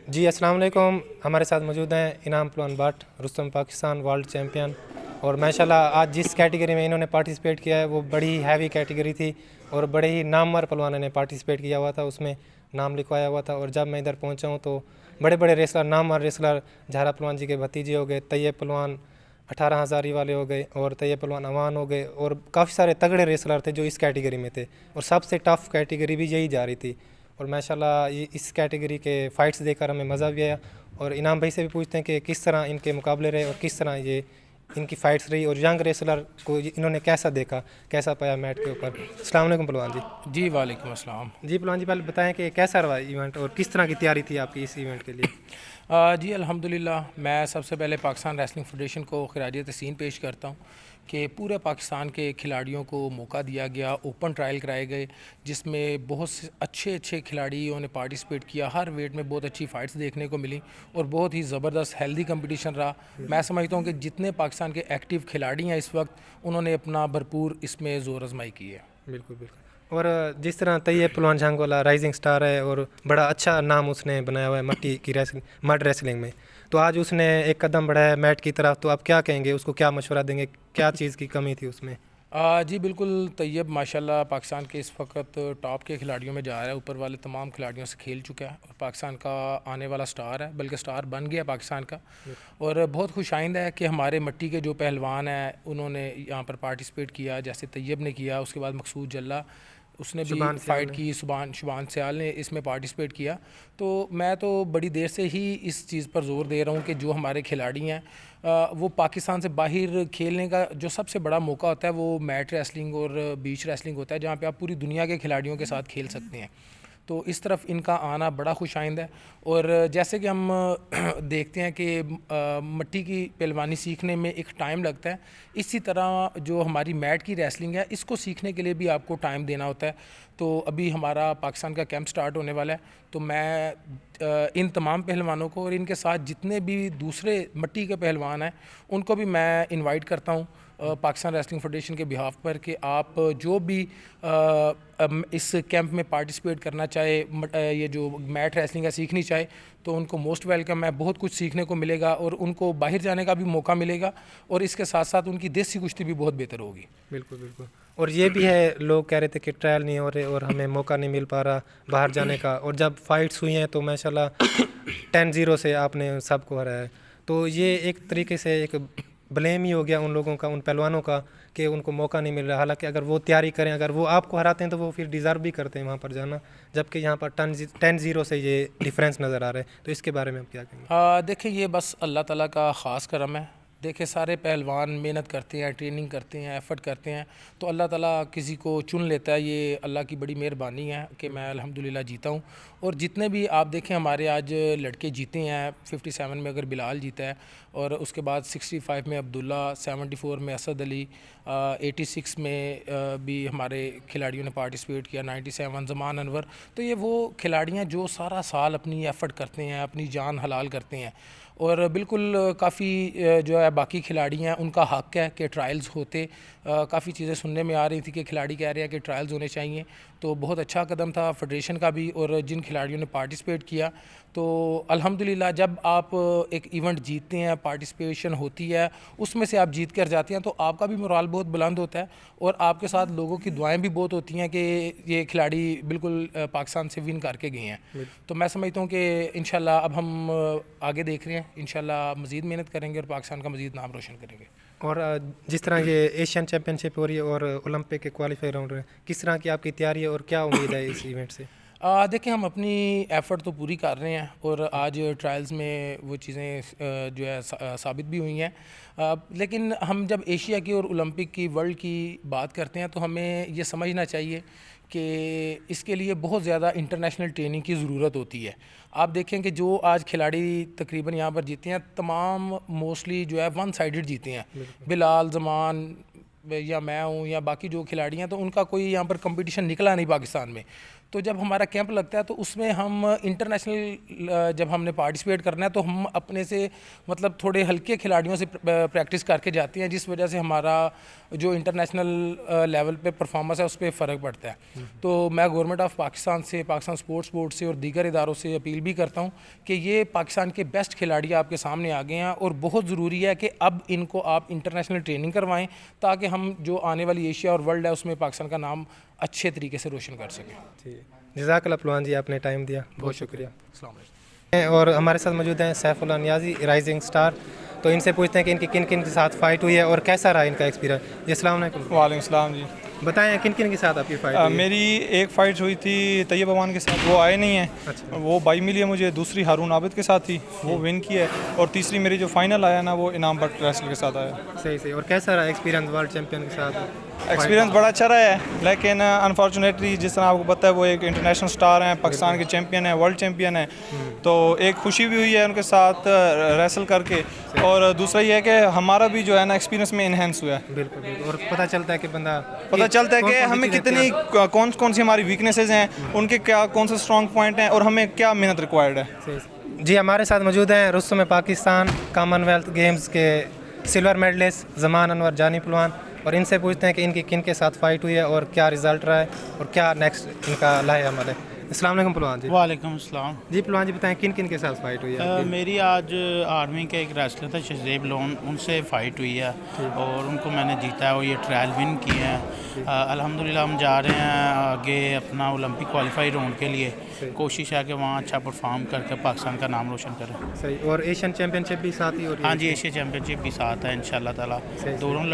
जी अस्सलाम वालेकुम। हमारे साथ मौजूद हैं इनाम पहलवान भट्ट, रुस्तम पाकिस्तान वर्ल्ड चैम्पियन। और माशाल्लाह आज जिस कैटेगरी में इन्होंने पार्टिसिपेट किया है वो बड़ी ही हैवी कैटेगरी थी और बड़े ही नामवर पहलवानों ने पार्टिसिपेट किया हुआ था, उसमें नाम लिखवाया हुआ था। और जब मैं इधर पहुंचा हूं तो बड़े बड़े रेसलर, नामवर रेसलर, झारा पहलवान जी के भतीजे हो गए, तैयब पहलवान 18 हज़ारी वाले हो गए और तैयब पहलवान अवान हो गए, और काफ़ी सारे तगड़े रेसलर थे जो इस कैटेगरी में थे। और सबसे टफ़ कैटेगरी भी यही जा रही थी। और माशाल्लाह ये इस कैटेगरी के फ़ाइट्स देखकर हमें मज़ा भी आया। और इनाम भाई से भी पूछते हैं कि किस तरह इनके मुकाबले रहे और किस तरह ये इनकी फ़ाइट्स रही और यंग रेसलर को इन्होंने कैसा देखा, कैसा पाया मैट के ऊपर। अस्सलाम वालेकुम पहलवान जी। जी वालेकुम अस्सलाम। जी पहलवान जी, पहले बताएं कि कैसा रहा इवेंट और किस तरह की तैयारी थी आपकी इस इवेंट के लिए। जी अल्हम्दुलिल्लाह, मैं सबसे पहले पाकिस्तान रेसलिंग फेडरेशन को खिराज तहसीन पेश करता हूँ कि पूरे पाकिस्तान के खिलाड़ियों को मौका दिया गया, ओपन ट्रायल कराए गए जिसमें बहुत से अच्छे अच्छे खिलाड़ियों ने पार्टिसिपेट किया। हर वेट में बहुत अच्छी फ़ाइट्स देखने को मिली और बहुत ही ज़बरदस्त हेल्दी कंपटीशन रहा। मैं समझता हूँ कि जितने पाकिस्तान के एक्टिव खिलाड़ी हैं इस वक्त, उन्होंने अपना भरपूर इसमें ज़ोर आजमाई की है। बिल्कुल बिल्कुल। और जिस तरह तैयब पहलवान झांग वाला राइजिंग स्टार है और बड़ा अच्छा नाम उसने बनाया हुआ है मट्टी की रेसलिंग, मड रेसलिंग में, तो आज उसने एक कदम बढ़ाया मैट की तरफ, तो आप क्या कहेंगे, उसको क्या मशवरा देंगे, क्या चीज़ की कमी थी उसमें। जी बिल्कुल, तैयब माशाल्लाह पाकिस्तान के इस वक्त टॉप के खिलाड़ियों में जा रहा है, ऊपर वाले तमाम खिलाड़ियों से खेल चुका है और पाकिस्तान का आने वाला स्टार है, बल्कि स्टार बन गया पाकिस्तान का। और बहुत खुशाइंद है कि हमारे मिट्टी के जो पहलवान हैं उन्होंने यहाँ पर पार्टिसिपेट किया, जैसे तैयब ने किया, उसके बाद मकसूद जल्ला उसने भी फ़ाइट की, शुबान सयाल ने इसमें पार्टिसिपेट किया। तो मैं तो बड़ी देर से ही इस चीज़ पर ज़ोर दे रहा हूँ कि जो हमारे खिलाड़ी हैं वो पाकिस्तान से बाहर खेलने का जो सबसे बड़ा मौका होता है वो मैट रेसलिंग और बीच रेसलिंग होता है, जहाँ पे आप पूरी दुनिया के खिलाड़ियों के साथ खेल सकते हैं। तो इस तरफ इनका आना बड़ा खुशाइंद है। और जैसे कि हम देखते हैं कि मिट्टी की पहलवानी सीखने में एक टाइम लगता है, इसी तरह जो हमारी मैट की रेसलिंग है इसको सीखने के लिए भी आपको टाइम देना होता है। तो अभी हमारा पाकिस्तान का कैंप स्टार्ट होने वाला है, तो मैं इन तमाम पहलवानों को और इनके साथ जितने भी दूसरे मिट्टी के पहलवान हैं उनको भी मैं इनवाइट करता हूँ पाकिस्तान रेसलिंग फेडरेशन के बिहाफ पर कि आप जो भी इस कैंप में पार्टिसिपेट करना चाहे, ये जो मैट रेसलिंग है सीखनी चाहे, तो उनको मोस्ट वेलकम है। बहुत कुछ सीखने को मिलेगा और उनको बाहर जाने का भी मौका मिलेगा और इसके साथ साथ उनकी देसी कुश्ती भी बहुत बेहतर होगी। बिल्कुल बिल्कुल। और ये भी है, लोग कह रहे थे कि ट्रायल नहीं हो रहे और हमें मौका नहीं मिल पा रहा बाहर जाने का, और जब फाइट्स हुई हैं तो माशाल्लाह 10-0 से आपने सबको हराया है। तो ये एक तरीके से एक ब्लेम ही हो गया उन लोगों का, उन पहलवानों का, कि उनको मौका नहीं मिल रहा। हालांकि अगर वो तैयारी करें, अगर वो आपको हराते हैं तो वो फिर डिज़र्व भी करते हैं वहाँ पर जाना, जबकि यहाँ पर 10-0 से ये डिफरेंस नज़र आ रहा है। तो इसके बारे में आप क्या कहेंगे। देखिए, ये बस अल्लाह ताला का ख़ास करम है। देखिए, सारे पहलवान मेहनत करते हैं, ट्रेनिंग करते हैं, एफ़र्ट करते हैं, तो अल्लाह ताला किसी को चुन लेता है। ये अल्लाह की बड़ी मेहरबानी है कि मैं अल्हम्दुलिल्लाह जीता हूँ। और जितने भी आप देखें हमारे आज लड़के जीते हैं, 57 में अगर बिलाल जीता है, और उसके बाद 65 में अब्दुल्ला, 74 में असद अली, 86 में भी हमारे खिलाड़ियों ने पार्टिसिपेट किया, 97 ज़मान अनवर। तो ये वो खिलाड़ी हैं जो सारा साल अपनी एफ़र्ट करते हैं, अपनी जान हलाल करते हैं। और बिल्कुल काफ़ी जो है बाकी खिलाड़ी हैं उनका हक़ है कि ट्रायल्स होते। काफ़ी चीज़ें सुनने में आ रही थी कि खिलाड़ी कह रहे हैं कि ट्रायल्स होने चाहिए, तो बहुत अच्छा कदम था फेडरेशन का भी और जिन खिलाड़ियों ने पार्टिसिपेट किया। तो अल्हम्दुलिल्लाह, जब आप एक इवेंट जीतते हैं, पार्टिसिपेशन होती है, उसमें से आप जीत कर जाते हैं, तो आपका भी मोराल बहुत बुलंद होता है और आपके साथ लोगों की दुआएं भी बहुत होती हैं कि ये खिलाड़ी बिल्कुल पाकिस्तान से विन करके गए हैं। तो मैं समझता हूँ कि इंशाल्लाह अब हम आगे देख रहे हैं, इंशाल्लाह मज़ीद मेहनत करेंगे और पाकिस्तान का मज़ीद नाम रोशन करेंगे। और जिस तरह ये एशियन चैम्पियनशिप हो रही है और ओलंपिक के क्वालिफाई राउंड रहे, किस तरह की आपकी तैयारी है और क्या उम्मीद है इस इवेंट से। देखिए, हम अपनी एफ़र्ट तो पूरी कर रहे हैं और आज ट्रायल्स में वो चीज़ें जो है साबित भी हुई हैं। लेकिन हम जब एशिया की और ओलंपिक की, वर्ल्ड की बात करते हैं तो हमें ये समझना चाहिए कि इसके लिए बहुत ज़्यादा इंटरनेशनल ट्रेनिंग की ज़रूरत होती है। आप देखें कि जो आज खिलाड़ी तकरीबन यहाँ पर जीते हैं, तमाम मोस्टली जो है वन साइडेड जीते हैं। बिलाल, ज़मान या मैं हूँ या बाकी जो खिलाड़ी हैं, तो उनका कोई यहाँ पर कंपटीशन निकला नहीं पाकिस्तान में। तो जब हमारा कैंप लगता है तो उसमें हम इंटरनेशनल जब हमने पार्टिसिपेट करना है तो हम अपने से मतलब थोड़े हल्के खिलाड़ियों से प्रैक्टिस करके जाते हैं, जिस वजह से हमारा जो इंटरनेशनल लेवल पे परफॉर्मेंस है उस पर फ़र्क पड़ता है। तो मैं गवर्नमेंट ऑफ पाकिस्तान से, पाकिस्तान स्पोर्ट्स बोर्ड से और दीगर इदारों से अपील भी करता हूँ कि ये पाकिस्तान के बेस्ट खिलाड़ी आपके सामने आ गए हैं और बहुत ज़रूरी है कि अब इनको आप इंटरनेशनल ट्रेनिंग करवाएं ताकि हम जो आने वाली एशिया और वर्ल्ड है उसमें पाकिस्तान का नाम अच्छे तरीके से रोशन कर सकें। जज़ाकल्लाह पहलवान जी, आपने टाइम दिया, बहुत शुक्रिया। अस्सलाम वालेकुम। और हमारे साथ मौजूद हैं सैफुल्लाह नियाज़ी, राइजिंग स्टार। तो इनसे पूछते हैं कि इनकी किन किन के साथ फ़ाइट हुई है और कैसा रहा इनका एक्सपीरियंस। जी अस्सलाम वालेकुम। वालेकुम सलाम जी। बताएं किन किन के साथ आपकी फ़ाइट हुई है? मेरी एक फ़ाइट हुई थी तैयब अमान के साथ, वो आए नहीं हैं। अच्छा। वो बाई मिली है मुझे। दूसरी हारून आबिद के साथ थी, वो विन की है। और तीसरी मेरी जो फाइनल आया ना वो इनाम भट्ट रेसलर के साथ आया। सही सही। और कैसा रहा एक्सपीरियंस वर्ल्ड चैम्पियन के साथ? एक्सपीरियंस बड़ा अच्छा रहा है, लेकिन अनफॉर्चुनेटली जिस तरह आपको पता है वो एक इंटरनेशनल स्टार हैं, पाकिस्तान के चैम्पियन हैं, वर्ल्ड चैम्पियन हैं। तो एक खुशी भी हुई है उनके साथ रेसल करके, और दूसरा ये है कि हमारा भी जो है ना एक्सपीरियंस में इन्हेंस हुआ है। बिल्कुल बिल्कुल। और पता चलता है कि पता चलता है कि हमें कितनी कौन कौन सी हमारी वीकनेसेस हैं, उनके क्या कौन से स्ट्रॉन्ग पॉइंट हैं और हमें क्या मेहनत रिक्वायर्ड है। जी हमारे साथ मौजूद हैं रुस्तम पाकिस्तान कॉमनवेल्थ गेम्स के सिल्वर मेडलिस्ट ज़मान अनवर जानी पहलवान, और इनसे पूछते हैं कि इनकी किन के साथ फ़ाइट हुई है और क्या रिज़ल्ट रहा है और क्या नेक्स्ट इनका लाहे अमल है। अस्सलाम वालेकुम पहलवान जी। वालेकुम अस्सलाम। जी पहलवान जी बताएं किन किन के साथ फ़ाइट हुई है? मेरी आज आर्मी के एक रेसलर था शहजेब लोन, उनसे फ़ाइट हुई है और उनको मैंने जीता है और ये ट्रायल विन किए हैं। अल्हम्दुलिल्लाह हम जा रहे हैं आगे अपना ओलंपिक क्वालिफाई राउंड के लिए। कोशिश है कि वहाँ अच्छा परफॉर्म करके पाकिस्तान का नाम रोशन करें। सही। और एशियन चैम्पियनशिप भी साथ ही हो रही है? हाँ जी, एशिया चैम्पियनशिप भी साथ है इंशाल्लाह ताला। दोनों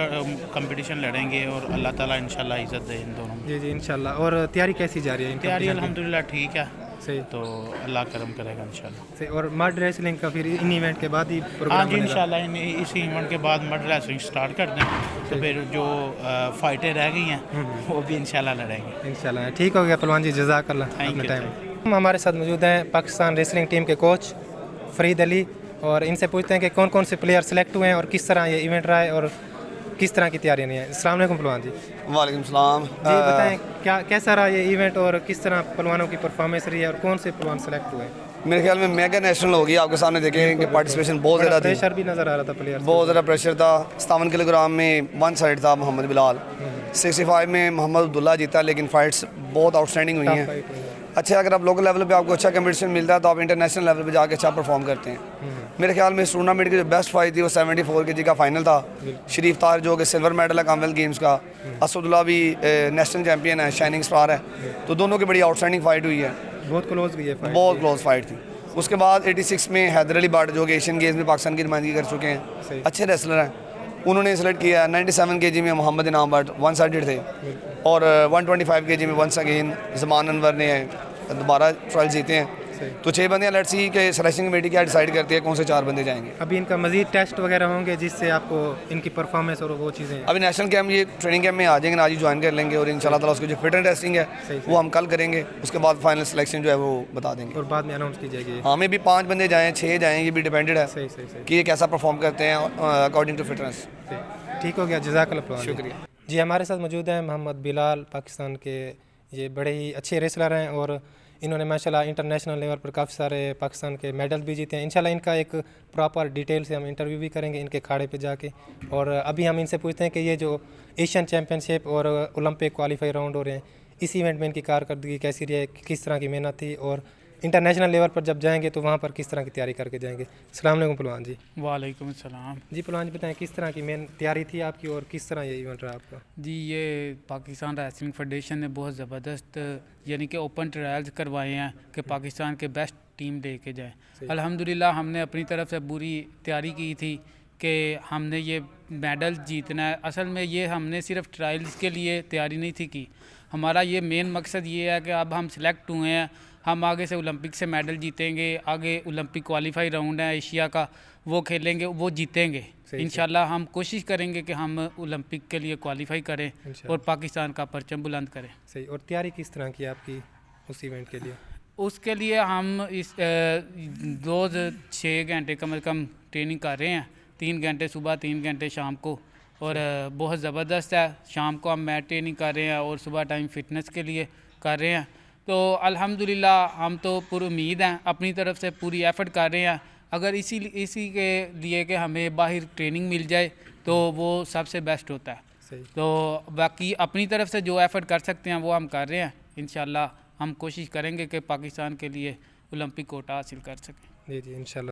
कंपटीशन लड़ेंगे और अल्लाह ताला इंशाल्लाह इज़्ज़त दे इन दोनों में। जी जी इंशाल्लाह। और तैयारी कैसी जा रही है? तैयारी अल्हम्दुलिल्लाह ठीक है। सही। तो अल्लाह करम करेगा इंशाल्लाह। सही। और मड रेसलिंग का फिर इन इवेंट के बाद ही हाँ प्रोग्राम जी बनेगा? इंशाल्लाह इस इवेंट के बाद मड रेसलिंग स्टार्ट कर दें तो फिर जो फाइटें रह गई हैं वो भी इंशाल्लाह लड़ेंगे। इंशाल्लाह। ठीक हो गया पहलवान जी, जज़ाकल्लाह Thank अपने you, टाइम। हमारे साथ मौजूद हैं पाकिस्तान रेसलिंग टीम के कोच फरीद अली, और इनसे पूछते हैं कि कौन कौन से प्लेयर सेलेक्ट हुए हैं और किस तरह ये इवेंट रहा है और किस तरह की तैयारियां नहीं है। अस्सलाम वालेकुम पहलवान जी। वालेकुम सलाम। जी बताएं क्या कैसा रहा ये इवेंट और किस तरह पहलवानों की परफॉर्मेंस रही है और कौन से पहलवान सेलेक्ट हुए? मेरे ख्याल में मेगा नेशनल होगी। आपके सामने देखें कि पार्टिसिपेशन बहुत ज़्यादा थी, प्रेशर भी नज़र आ रहा था प्लेयर, बहुत ज़्यादा प्रेशर था। 57 किलोग्राम में वन साइड था मोहम्मद बिलाल, 65 में मोहम्मद अब्दुल्ला जीता, लेकिन फ़ाइट्स बहुत आउटस्टैंडिंग हुई हैं। अच्छा, अगर आप लोकल लेवल पे आपको अच्छा कंपटीशन मिलता है तो आप इंटरनेशनल लेवल पे जाके अच्छा परफॉर्म करते हैं। मेरे ख्याल में इस टूर्नामेंट की जो बेस्ट फाइट थी वो 74 केजी का फाइनल था। शरीफ तार जो कि सिल्वर मेडल है कॉमनवेल्थ गेम्स का, असदुल्ला भी नेशनल चैम्पियन है, शाइनिंग स्टार है, तो दोनों की बड़ी आउटस्टैंडिंग फाइट हुई है। बहुत क्लोज भी है फाइट, बहुत क्लोज फाइट थी। उसके बाद 86 में हैदर अली भट्ट जो कि एशियन गेम्स में पाकिस्तान की नुमाइंदगी कर चुके हैं, अच्छे रेसलर हैं, उन्होंने सेलेक्ट किया। 97 केजी में मोहम्मद इनाम भट्ट वन साइडेड थे, और 125 केजी में वंस अगेन ज़मान अनवर ने दोबारा ट्रायल जीते हैं। तो 6 बंदे लेट्स सी के सिलेक्शन कमेटी क्या डिसाइड करती है कौन से 4 बंदे जाएंगे। अभी इनका मजीद टेस्ट वगैरह होंगे जिससे आपको इनकी परफॉर्मेंस और वो चीज़ें? अभी नेशनल कैंप, ये ट्रेनिंग कैंप में आ जाएंगे, आज ही ज्वाइन कर लेंगे, और इंशाल्लाह ताला उसकी जो फिटनेस टेस्टिंग है वो हम कल करेंगे। उसके बाद फाइनल सिलेक्शन जो है वो बता देंगे और बाद में अनाउंस की जाएगी। हाँ, में भी 5 बंदे जाएँ 6 जाएँ, ये भी डिपेंडेड है सही सही सही कि ये कैसा परफॉर्म करते हैं अकॉर्डिंग टू फिटनेस। ठीक हो गया, जज़ाकल्लाह। शुक्रिया जी। हमारे साथ मौजूद हैं मोहम्मद बिलाल, पाकिस्तान के ये बड़े ही अच्छे रेसलर हैं और इन्होंने माशाल्लाह इंटरनेशनल लेवल पर काफ़ी सारे पाकिस्तान के मेडल भी जीते हैं। इंशाल्लाह इनका एक प्रॉपर डिटेल से हम इंटरव्यू भी करेंगे इनके खाड़े पे जाके। और अभी हम इनसे पूछते हैं कि ये जो एशियन चैम्पियनशिप और ओलंपिक क्वालिफाई राउंड हो रहे हैं, इस इवेंट में इनकी कारकर्दगी कैसी रही है, किस तरह की मेहनत थी, और इंटरनेशनल लेवल पर जब जाएंगे तो वहाँ पर किस तरह की तैयारी करके जाएंगे। अस्सलाम वालेकुम पहलवान जी। वालेकुम अस्सलाम। जी पहलवान जी बताएं किस तरह की मेन तैयारी थी आपकी और किस तरह ये इवेंट रहा आपका? जी, ये पाकिस्तान रेसलिंग फेडरेशन ने बहुत ज़बरदस्त यानी कि ओपन ट्रायल्स करवाए हैं कि पाकिस्तान के बेस्ट टीम लेके जाए। अल्हम्दुलिल्लाह हमने अपनी तरफ से पूरी तैयारी की थी कि हमने ये मेडल जीतना है। असल में ये हमने सिर्फ ट्रायल्स के लिए तैयारी नहीं थी की, हमारा ये मेन मकसद ये है कि अब हम सिलेक्ट हुए हैं, हम आगे से ओलंपिक से मेडल जीतेंगे, आगे ओलंपिक क्वालिफाई राउंड है एशिया का वो खेलेंगे, वो जीतेंगे इंशाल्लाह। हम कोशिश करेंगे कि हम ओलंपिक के लिए क्वालिफाई करें और पाकिस्तान का परचम बुलंद करें। सही। और तैयारी किस तरह की आपकी उस इवेंट के लिए? उसके लिए हम इस रोज़ 6 घंटे कम से कम ट्रेनिंग कर रहे हैं, 3 घंटे सुबह 3 घंटे शाम को, और बहुत ज़बरदस्त है। शाम को हम मैट ट्रेनिंग कर रहे हैं और सुबह टाइम फिटनेस के लिए कर रहे हैं। तो अल्हम्दुलिल्लाह हम तो पूरी उम्मीद हैं, अपनी तरफ से पूरी एफ़र्ट कर रहे हैं। अगर इसी के लिए कि हमें बाहर ट्रेनिंग मिल जाए तो वो सबसे बेस्ट होता है। सही। तो बाकी अपनी तरफ से जो एफ़र्ट कर सकते हैं वो हम कर रहे हैं। इंशाल्लाह हम कोशिश करेंगे कि पाकिस्तान के लिए ओलंपिक कोटा हासिल कर सकें। जी जी इंशाल्लाह।